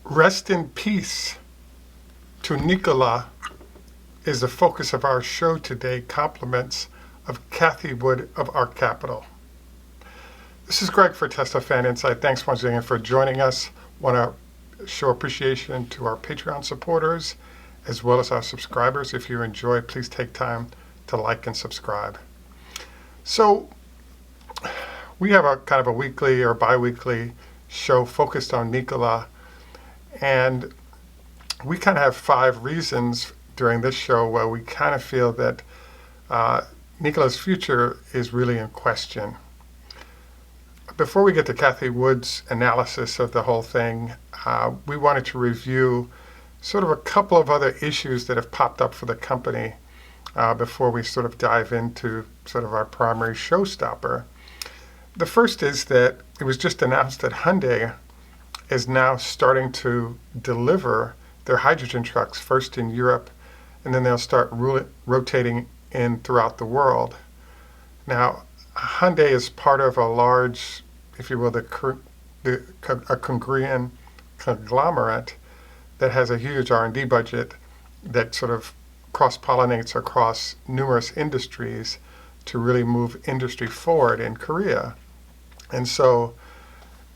Rest in peace to Nikola is the focus of our show today. Compliments of Kathy Wood of Arc Capital. This is Greg for Teslafaninsight. Thanks once again for joining us. Want to show appreciation to our Patreon supporters as well as our subscribers. If you enjoy, please take time to like and subscribe. So we have a kind of a weekly or bi-weekly show focused on Nikola, and we kind of have 5 reasons during this show where we kind of feel that Nikola's future is really in question. Before we get to Kathy Wood's analysis of the whole thing, we wanted to review sort of a couple of other issues that have popped up for the company before we sort of dive into sort of our primary showstopper. The first is that it was just announced that Hyundai is now starting to deliver their hydrogen trucks, first in Europe, and then they'll start rotating in throughout the world. Now, Hyundai is part of a large, if you will, a Korean conglomerate that has a huge R&D budget that sort of cross-pollinates across numerous industries to really move industry forward in Korea. And so,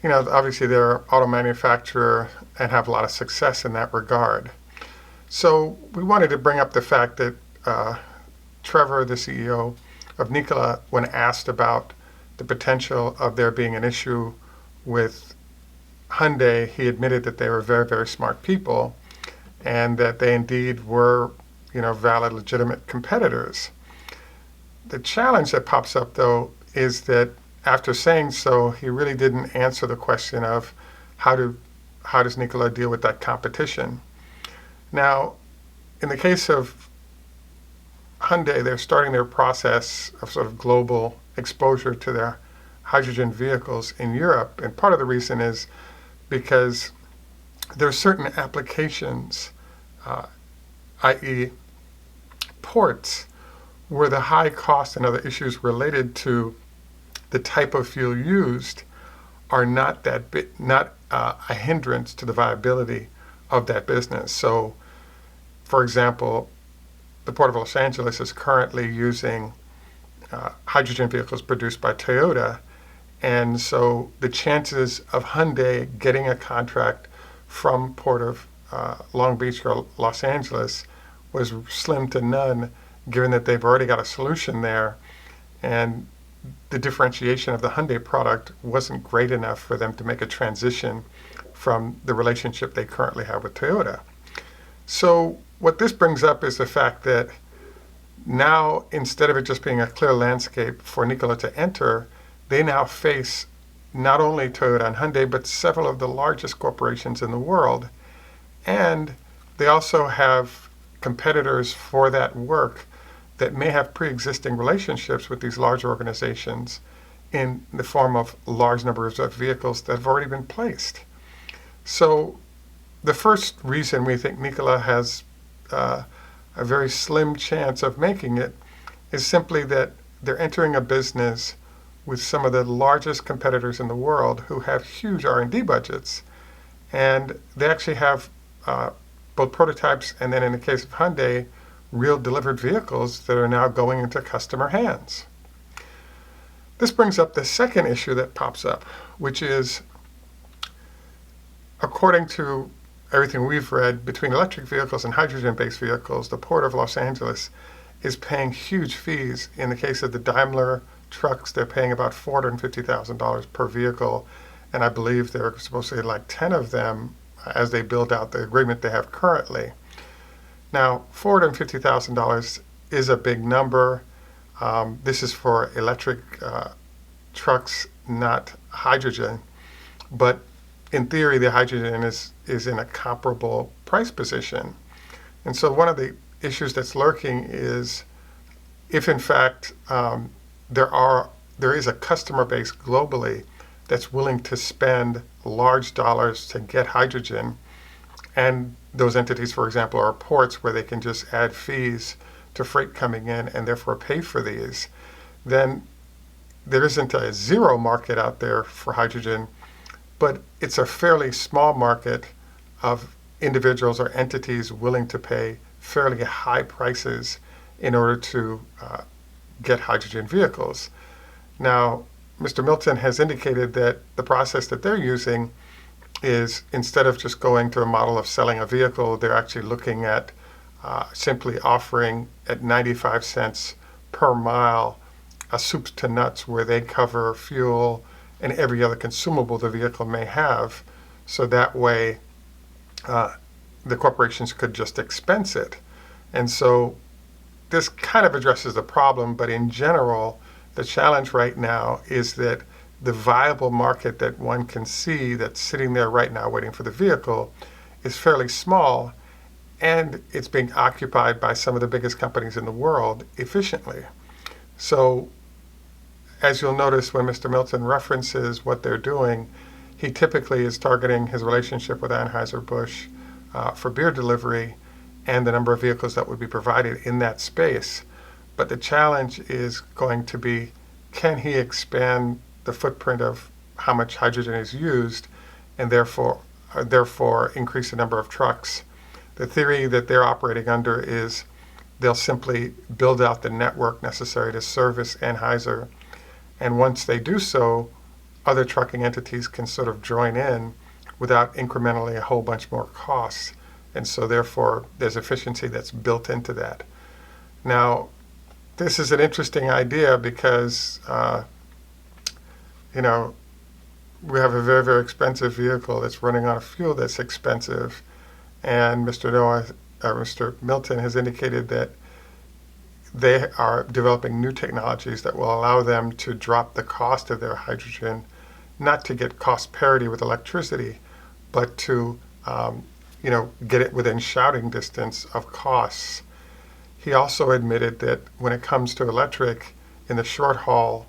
you know, obviously they're an auto manufacturer and have a lot of success in that regard. So we wanted to bring up the fact that Trevor, the CEO of Nikola, when asked about the potential of there being an issue with Hyundai, he admitted that they were very, very smart people and that they indeed were, you know, valid, legitimate competitors. The challenge that pops up, though, is that after saying so, he really didn't answer the question of how does Nikola deal with that competition. Now, in the case of Hyundai, they're starting their process of sort of global exposure to their hydrogen vehicles in Europe, and part of the reason is because there are certain applications, i.e. ports, where the high cost and other issues related to the type of fuel used are not a hindrance to the viability of that business. So, for example, the Port of Los Angeles is currently using hydrogen vehicles produced by Toyota, and so the chances of Hyundai getting a contract from Port of Long Beach or Los Angeles was slim to none, given that they've already got a solution there, and the differentiation of the Hyundai product wasn't great enough for them to make a transition from the relationship they currently have with Toyota. So what this brings up is the fact that now, instead of it just being a clear landscape for Nikola to enter, they now face not only Toyota and Hyundai, but several of the largest corporations in the world. And they also have competitors for that work that may have pre-existing relationships with these large organizations in the form of large numbers of vehicles that have already been placed. So the first reason we think Nikola has a very slim chance of making it is simply that they're entering a business with some of the largest competitors in the world who have huge R&D budgets, and they actually have both prototypes and then, in the case of Hyundai, real delivered vehicles that are now going into customer hands. This brings up the second issue that pops up, which is, according to everything we've read, between electric vehicles and hydrogen-based vehicles, the Port of Los Angeles is paying huge fees. In the case of the Daimler trucks, they're paying about $450,000 per vehicle, and I believe there are supposed to be like 10 of them as they build out the agreement they have currently. Now, $450,000 is a big number. This is for electric trucks, not hydrogen. But in theory, the hydrogen is in a comparable price position. And so one of the issues that's lurking is if, in fact, there is a customer base globally that's willing to spend large dollars to get hydrogen, and those entities, for example, are ports where they can just add fees to freight coming in and therefore pay for these, then there isn't a zero market out there for hydrogen, but it's a fairly small market of individuals or entities willing to pay fairly high prices in order to get hydrogen vehicles. Now, Mr. Milton has indicated that the process that they're using is, instead of just going to a model of selling a vehicle, they're actually looking at simply offering at 95 cents per mile a soup to nuts, where they cover fuel and every other consumable the vehicle may have. So that way the corporations could just expense it. And so this kind of addresses the problem, but in general, the challenge right now is that the viable market that one can see that's sitting there right now waiting for the vehicle is fairly small, and it's being occupied by some of the biggest companies in the world efficiently. So as you'll notice, when Mr. Milton references what they're doing, he typically is targeting his relationship with Anheuser-Busch for beer delivery and the number of vehicles that would be provided in that space. But the challenge is going to be, can he expand the footprint of how much hydrogen is used, and therefore increase the number of trucks? The theory that they're operating under is they'll simply build out the network necessary to service Anheuser, and once they do so, other trucking entities can sort of join in without incrementally a whole bunch more costs. And so therefore there's efficiency that's built into that. Now, this is an interesting idea because we have a very, very expensive vehicle that's running on a fuel that's expensive, and Mr. Milton has indicated that they are developing new technologies that will allow them to drop the cost of their hydrogen, not to get cost parity with electricity, but to get it within shouting distance of costs. He also admitted that when it comes to electric, in the short haul,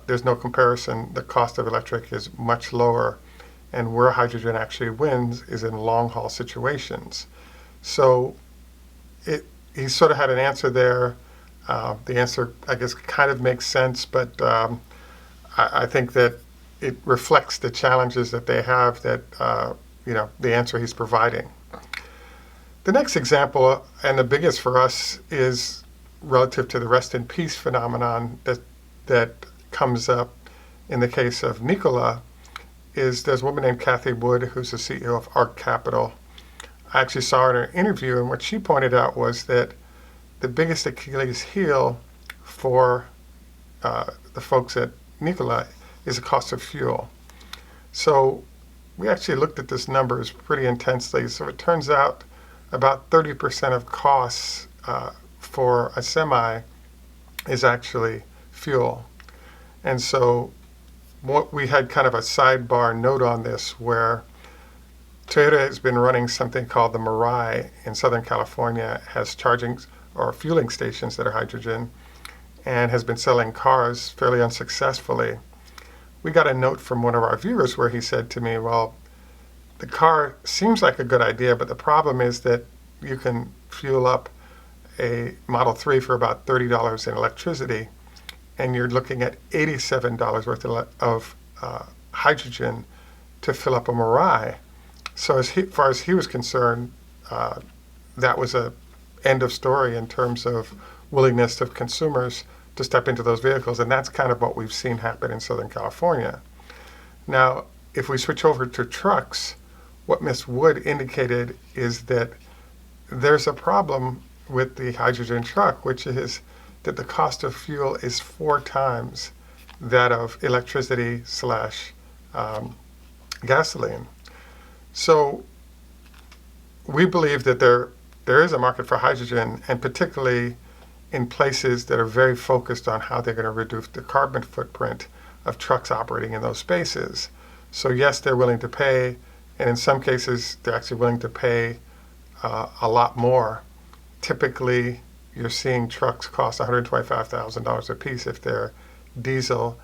there's no comparison. The cost of electric is much lower, and where hydrogen actually wins is in long haul situations. So he sort of had an answer there. The answer, I guess, kind of makes sense, but I think that it reflects the challenges that they have, that the answer he's providing. The next example, and the biggest for us, is relative to the rest in peace phenomenon that comes up in the case of Nikola. There's a woman named Cathie Wood, who's the CEO of ARC Capital. I actually saw her in an interview, and what she pointed out was that the biggest Achilles heel for the folks at Nikola is the cost of fuel. So we actually looked at this numbers pretty intensely. So it turns out about 30% of costs for a semi is actually fuel. And so we had kind of a sidebar note on this, where Toyota has been running something called the Mirai in Southern California, has charging or fueling stations that are hydrogen, and has been selling cars fairly unsuccessfully. We got a note from one of our viewers where he said to me, well, the car seems like a good idea, but the problem is that you can fuel up a Model 3 for about $30 in electricity, and you're looking at $87 worth of hydrogen to fill up a Mirai. So as far as he was concerned, that was a end of story in terms of willingness of consumers to step into those vehicles, and that's kind of what we've seen happen in Southern California. Now, if we switch over to trucks, what Ms. Wood indicated is that there's a problem with the hydrogen truck, which is that the cost of fuel is 4 times that of electricity / gasoline. So we believe that there is a market for hydrogen, and particularly in places that are very focused on how they're going to reduce the carbon footprint of trucks operating in those spaces. So yes, they're willing to pay, and in some cases they're actually willing to pay a lot more. Typically, you're seeing trucks cost $125,000 a piece if they're diesel,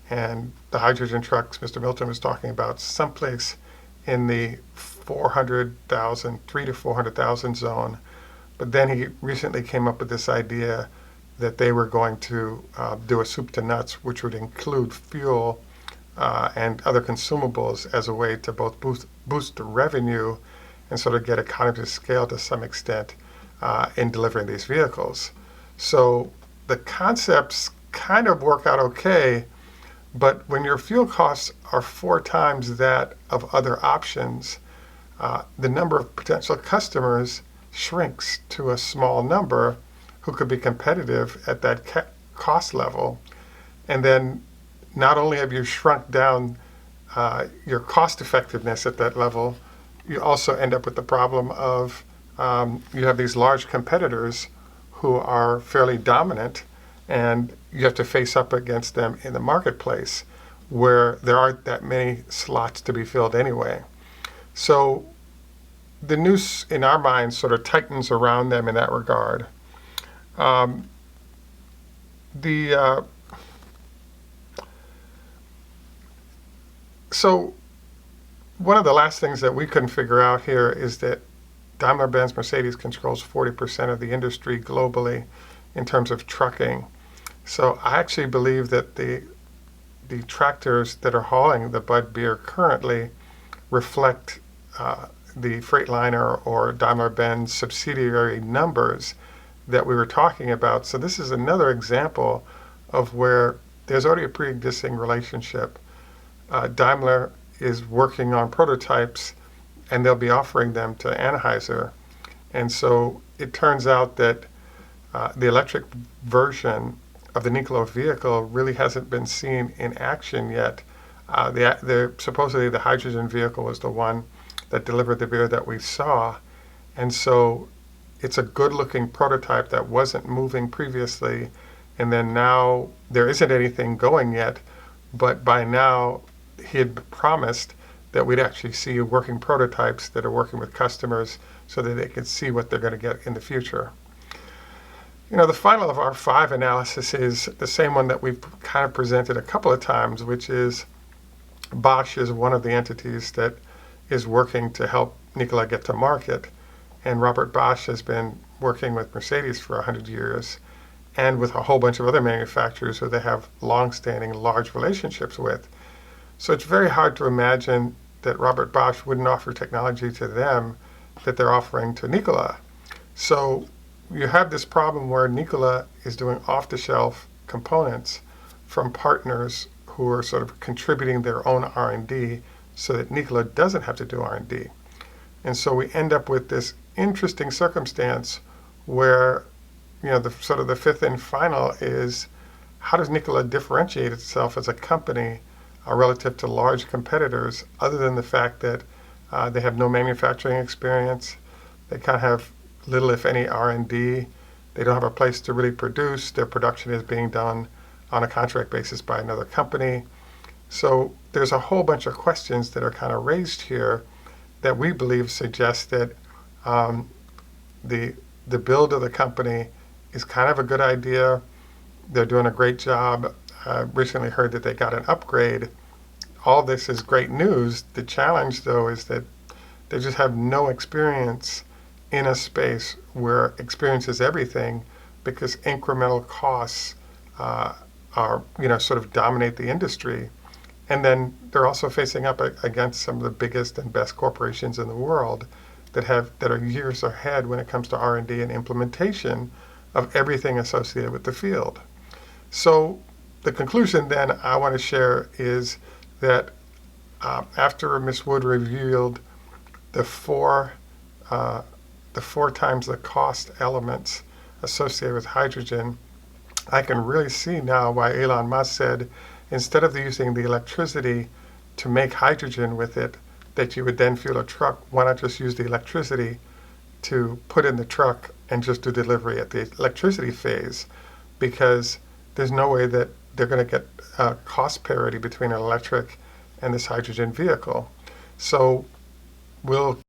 and the hydrogen trucks Mr. Milton was talking about someplace in the 300,000 to 400,000 zone. But then he recently came up with this idea that they were going to do a soup to nuts, which would include fuel and other consumables as a way to both boost the revenue and sort of get economies of scale to some extent in delivering these vehicles. So the concepts kind of work out okay, but when your fuel costs are 4 times that of other options, the number of potential customers shrinks to a small number who could be competitive at that cost level. And then not only have you shrunk down your cost effectiveness at that level, you also end up with the problem of you have these large competitors who are fairly dominant, and you have to face up against them in the marketplace where there aren't that many slots to be filled anyway. So the noose in our minds sort of tightens around them in that regard. So one of the last things that we couldn't figure out here is that DaimlerBenz Mercedes controls 40% of the industry globally in terms of trucking. So I actually believe that the tractors that are hauling the Bud beer currently reflect the Freightliner or DaimlerBenz subsidiary numbers that we were talking about. So this is another example of where there's already a pre-existing relationship. Daimler is working on prototypes, and they'll be offering them to Anheuser. And so it turns out that the electric version of the Nikola vehicle really hasn't been seen in action yet. Supposedly the hydrogen vehicle was the one that delivered the beer that we saw. And so it's a good-looking prototype that wasn't moving previously, and then now there isn't anything going yet, but by now he had promised that we'd actually see working prototypes that are working with customers so that they can see what they're going to get in the future. You know, the final of our 5 analysis is the same one that we've kind of presented a couple of times, which is Bosch is one of the entities that is working to help Nikola get to market. And Robert Bosch has been working with Mercedes for 100 years and with a whole bunch of other manufacturers who they have long-standing large relationships with. So it's very hard to imagine that Robert Bosch wouldn't offer technology to them that they're offering to Nikola. So you have this problem where Nikola is doing off-the-shelf components from partners who are sort of contributing their own R&D so that Nikola doesn't have to do R&D. And so we end up with this interesting circumstance where, you know, the sort of the fifth and final is, how does Nikola differentiate itself as a company relative to large competitors, other than the fact that they have no manufacturing experience, they kind of have little if any R&D, they don't have a place to really produce, their production is being done on a contract basis by another company. So there's a whole bunch of questions that are kind of raised here that we believe suggest that the build of the company is kind of a good idea. They're doing a great job. Recently heard that they got an upgrade. All this is great news. The challenge, though, is that they just have no experience in a space where experience is everything, because incremental costs are, you know, sort of dominate the industry. And then they're also facing up against some of the biggest and best corporations in the world that are years ahead when it comes to R&D and implementation of everything associated with the field. So the conclusion then I want to share is that after Ms. Wood revealed the four times the cost elements associated with hydrogen, I can really see now why Elon Musk said, instead of using the electricity to make hydrogen with it, that you would then fuel a truck, why not just use the electricity to put in the truck and just do delivery at the electricity phase? Because there's no way that they're going to get cost parity between an electric and this hydrogen vehicle. So we'll